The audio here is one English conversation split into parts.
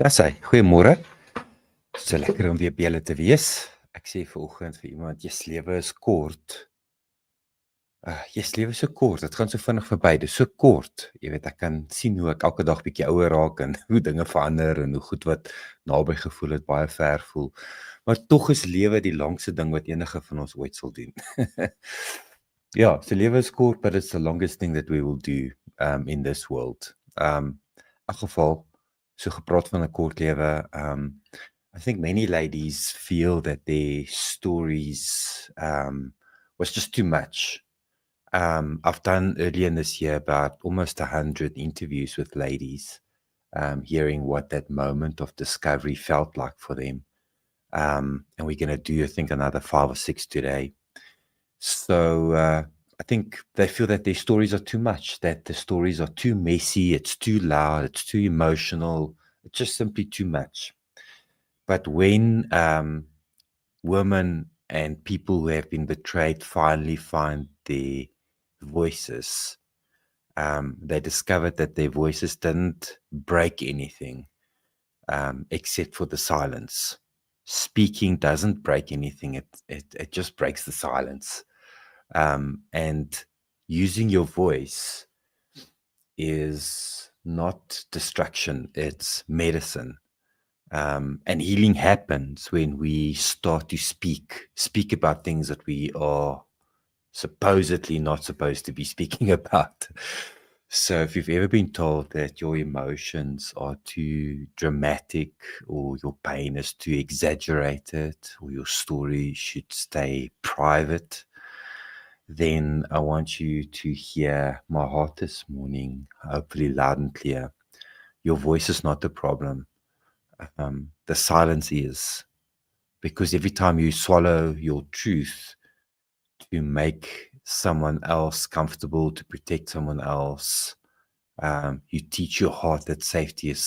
Dis hy. Goeiemôre. So lekker om weer by julle te wees. Ek sê vanoggend vir iemand, "Jy's lewe is kort." Jy's lewe so kort. Dit gaan so vinnig verby. Dis so kort. Jy weet, ek kan sien hoe ek elke dag bietjie ouer raak en hoe dinge verander en hoe goed wat naby gevoel het baie ver voel. Maar tog is lewe die langste ding wat enige van ons ooit sal doen. Ja, so lewe is kort, but it's the longest thing that we will do in this world. In geval so gepraat van 'n kort lewe, I think many ladies feel that their stories was just too much. I've done earlier in this year about almost 100 interviews with ladies, hearing what that moment of discovery felt like for them. And we're going to do, I think, another 5 or 6 today. So I think they feel that their stories are too much, that the stories are too messy, it's too loud, it's too emotional, it's just simply too much. But when women and people who have been betrayed finally find their voices, they discovered that their voices didn't break anything except for the silence. Speaking doesn't break anything, it just breaks the silence. And using your voice is not destruction, it's medicine. And healing happens when we start to speak about things that we are supposedly not supposed to be speaking about. So if you've ever been told that your emotions are too dramatic, or your pain is too exaggerated, or your story should stay private, then I want you to hear my heart this morning, hopefully loud and clear. Your voice is not the problem. The silence is, because every time you swallow your truth to make someone else comfortable, to protect someone else, you teach your heart that safety is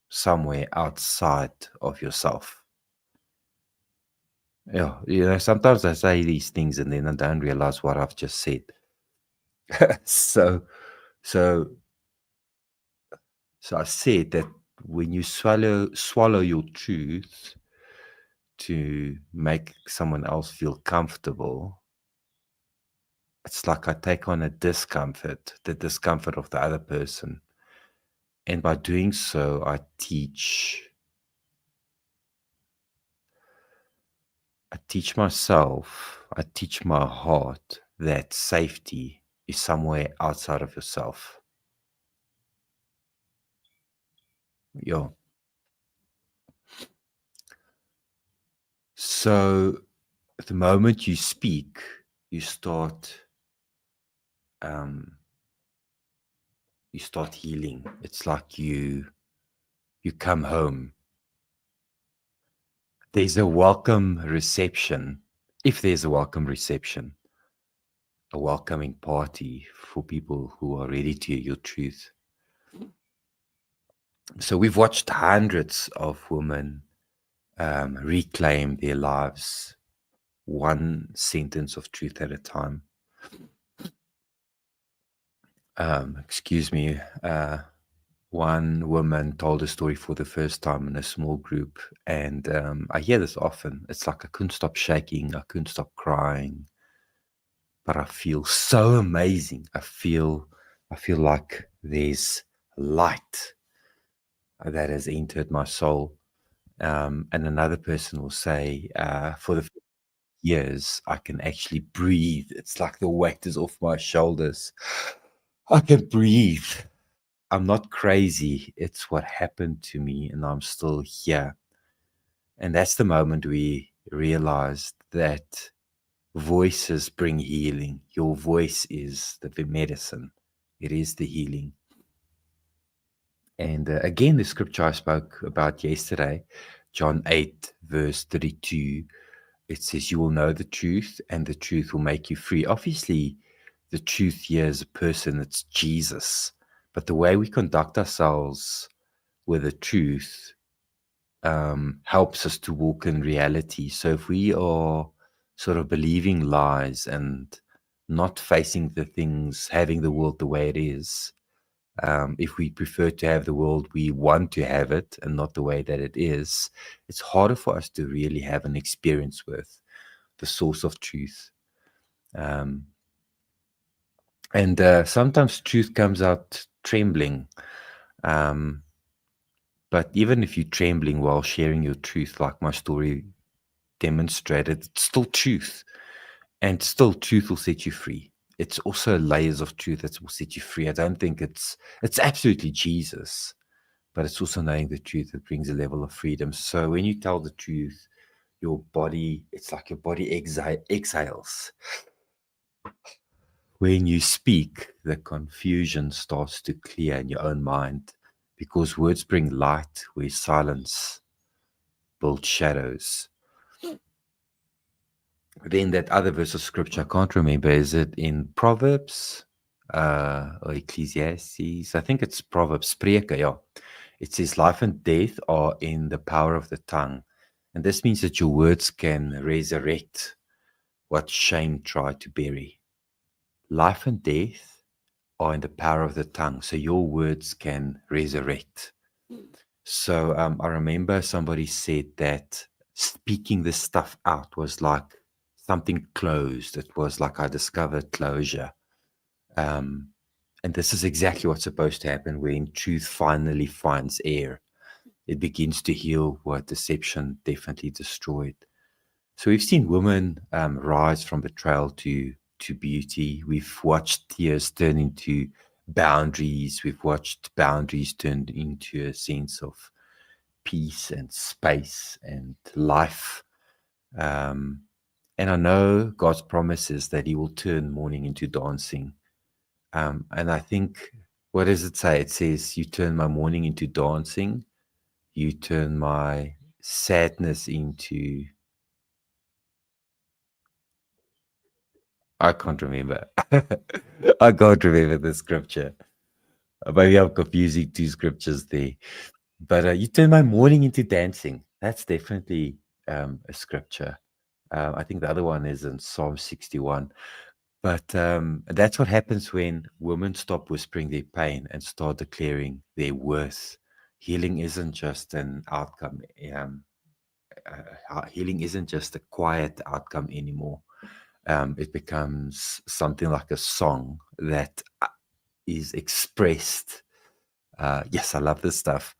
somewhere outside of yourself. Yeah, sometimes I say these things and then I don't realize what I've just said. So I said that when you swallow your truth to make someone else feel comfortable, it's like I take on the discomfort of the other person. And by doing so, I teach myself, I teach my heart that safety is somewhere outside of yourself. Yeah. So the moment you speak, you start healing. It's like you come home. There's a welcome reception. If there's a welcome reception, a welcoming party for people who are ready to hear your truth. So we've watched hundreds of women reclaim their lives, one sentence of truth at a time. Excuse me. One woman told a story for the first time in a small group, and I hear this often. It's like I couldn't stop shaking, I couldn't stop crying, but I feel so amazing. I feel like there's light that has entered my soul. And another person will say, for the years, I can actually breathe. It's like the weight is off my shoulders. I can breathe. I'm not crazy. It's what happened to me, and I'm still here. And that's the moment we realized that voices bring healing. Your voice is the medicine. It is the healing. And again, the scripture I spoke about yesterday, John 8, verse 32, it says, you will know the truth and the truth will make you free. Obviously, the truth here is a person, it's Jesus. But the way we conduct ourselves with the truth helps us to walk in reality. So if we are sort of believing lies and not facing the things, having the world the way it is, If we prefer to have the world we want to have it and not the way that it is, it's harder for us to really have an experience with the source of truth. And sometimes truth comes out trembling. But even if you're trembling while sharing your truth, like my story demonstrated, it's still truth. And still truth will set you free. It's also layers of truth that will set you free. I don't think it's absolutely Jesus, but it's also knowing the truth that brings a level of freedom. So when you tell the truth, your body, it's like your body exhales. When you speak, the confusion starts to clear in your own mind because words bring light where silence builds shadows. Then that other verse of scripture, I can't remember, is it in Proverbs or Ecclesiastes? I think it's Proverbs, Spreuke, yeah. It says life and death are in the power of the tongue. And this means that your words can resurrect what shame tried to bury. Life and death are in the power of the tongue. So your words can resurrect. So I remember somebody said that speaking this stuff out was like something closed. It was like I discovered closure. And this is exactly what's supposed to happen when truth finally finds air. It begins to heal what deception definitely destroyed. So we've seen women rise from betrayal to beauty. We've watched tears turn into boundaries. We've watched boundaries turn into a sense of peace and space and life. And I know God's promise is that He will turn mourning into dancing. And I think, what does it say? It says, you turn my mourning into dancing. You turn my sadness into, I can't remember. I can't remember the scripture. Maybe I'm confusing two scriptures there. But you turn my mourning into dancing. That's definitely a scripture. I think the other one is in Psalm 61. But that's what happens when women stop whispering their pain and start declaring their worth. Healing isn't just an outcome. Healing isn't just a quiet outcome anymore. It becomes something like a song that is expressed. Yes, I love this stuff.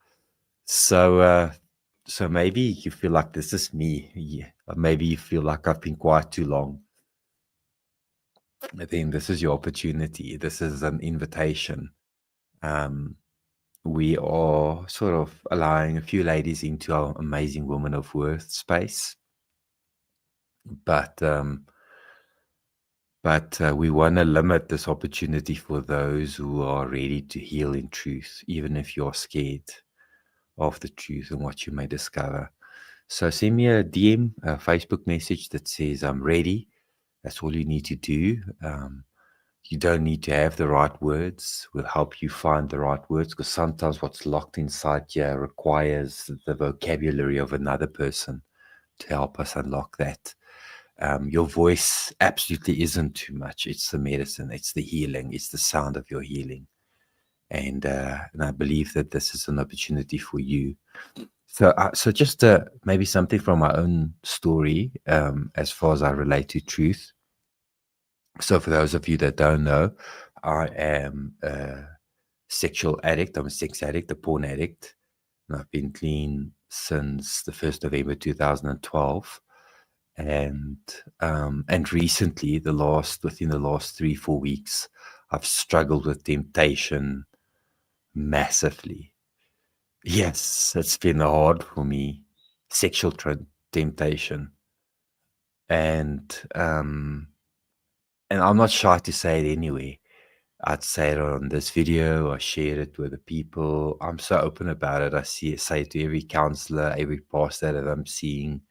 So maybe you feel like this is me. Yeah. Or maybe you feel like I've been quiet too long. Then this is your opportunity. This is an invitation. We are sort of allowing a few ladies into our amazing woman of worth space, but we want to limit this opportunity for those who are ready to heal in truth, even if you're scared of the truth and what you may discover. So send me a DM, a Facebook message that says I'm ready. That's all you need to do. You don't need to have the right words. We'll help you find the right words, because sometimes what's locked inside here requires the vocabulary of another person to help us unlock that. Your voice absolutely isn't too much. It's the medicine. It's the healing. It's the sound of your healing. And I believe that this is an opportunity for you. So just maybe something from my own story as far as I relate to truth. So for those of you that don't know, I am a sexual addict. I'm a sex addict, a porn addict. And I've been clean since the 1st of November 2012. And recently, within the last 3-4 weeks, I've struggled with temptation massively. Yes, it's been hard for me, sexual temptation. And I'm not shy to say it anyway. I'd say it on this video, I share it with the people. I'm so open about it. Say it to every counselor, every pastor that I'm seeing.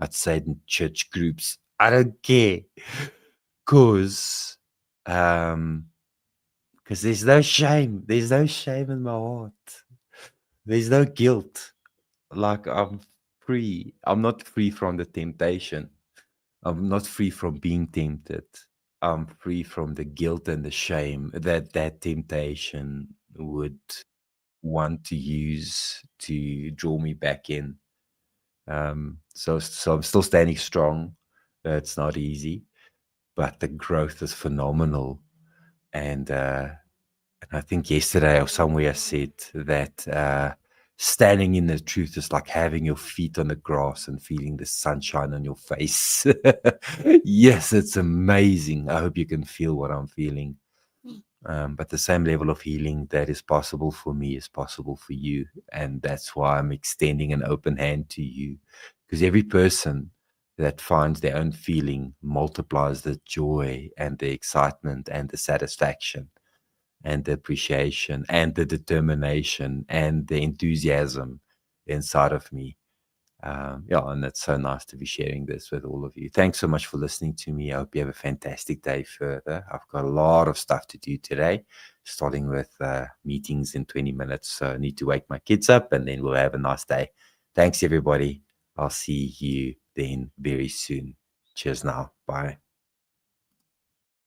I'd say it in church groups. I don't care. Because there's no shame. There's no shame in my heart. There's no guilt. Like, I'm free. I'm not free from the temptation. I'm not free from being tempted. I'm free from the guilt and the shame that temptation would want to use to draw me back in. So I'm still standing strong. It's not easy, but the growth is phenomenal. And I think yesterday or somewhere I said that standing in the truth is like having your feet on the grass and feeling the sunshine on your face. Yes, it's amazing. I hope you can feel what I'm feeling. But the same level of healing that is possible for me is possible for you. And that's why I'm extending an open hand to you. Because every person that finds their own feeling multiplies the joy and the excitement and the satisfaction and the appreciation and the determination and the enthusiasm inside of me. Yeah, and it's so nice to be sharing this with all of you. Thanks so much for listening to me. I hope you have a fantastic day further. I've got a lot of stuff to do today, starting with meetings in 20 minutes. So I need to wake my kids up and then we'll have a nice day. Thanks, everybody. I'll see you then very soon. Cheers now. Bye.